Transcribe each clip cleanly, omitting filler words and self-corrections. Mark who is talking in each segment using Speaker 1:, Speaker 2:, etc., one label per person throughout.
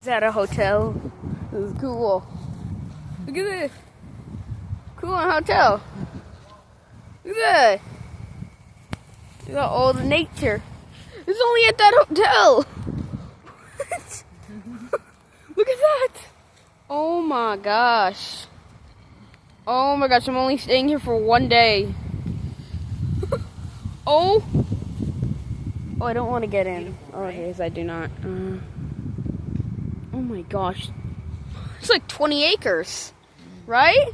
Speaker 1: Is at a hotel. This is cool. Look at this. Cool hotel. Look at that. You got all the nature. It's only at that hotel. Look at that. Oh my gosh. Oh my gosh, I'm only staying here for 1 day. Oh, I don't want to get in. Oh, yes, I do not. Oh my gosh. It's like 20 acres, right?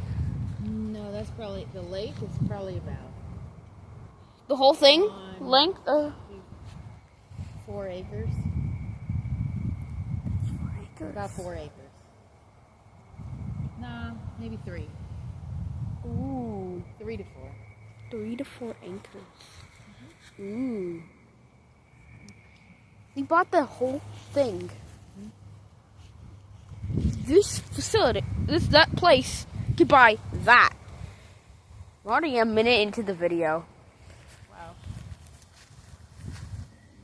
Speaker 2: No, that's probably, the lake is probably about
Speaker 1: The whole thing? Length?
Speaker 2: 4 acres.
Speaker 1: 4 acres.
Speaker 2: About 4 acres. Nah, maybe 3.
Speaker 1: Ooh.
Speaker 2: 3 to 4.
Speaker 1: 3 to 4 acres. Ooh. We bought the whole thing. This facility, that place could buy that. We're already a minute into the video.
Speaker 2: Wow.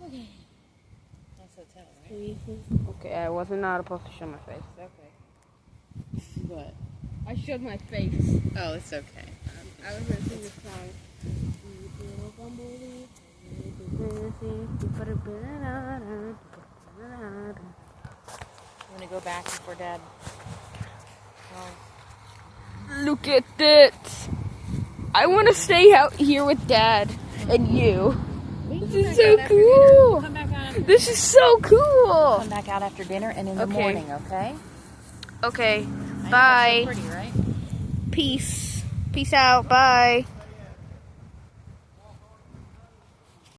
Speaker 2: Okay. Nice hotel, right?
Speaker 1: Okay, I wasn't not supposed to show my face.
Speaker 2: Okay. What?
Speaker 1: I showed my face.
Speaker 2: Oh, it's okay.
Speaker 1: I was going to sing this song.
Speaker 2: You want to go back before Dad? Oh.
Speaker 1: Look at it. I want to stay out here with Dad and you. This is so cool.
Speaker 2: Come back out after
Speaker 1: This is so cool.
Speaker 2: Come back out after dinner and in the
Speaker 1: Okay.
Speaker 2: morning, okay?
Speaker 1: Okay.
Speaker 2: I know,
Speaker 1: Bye.
Speaker 2: it's so pretty, right?
Speaker 1: Peace. Peace out. Bye.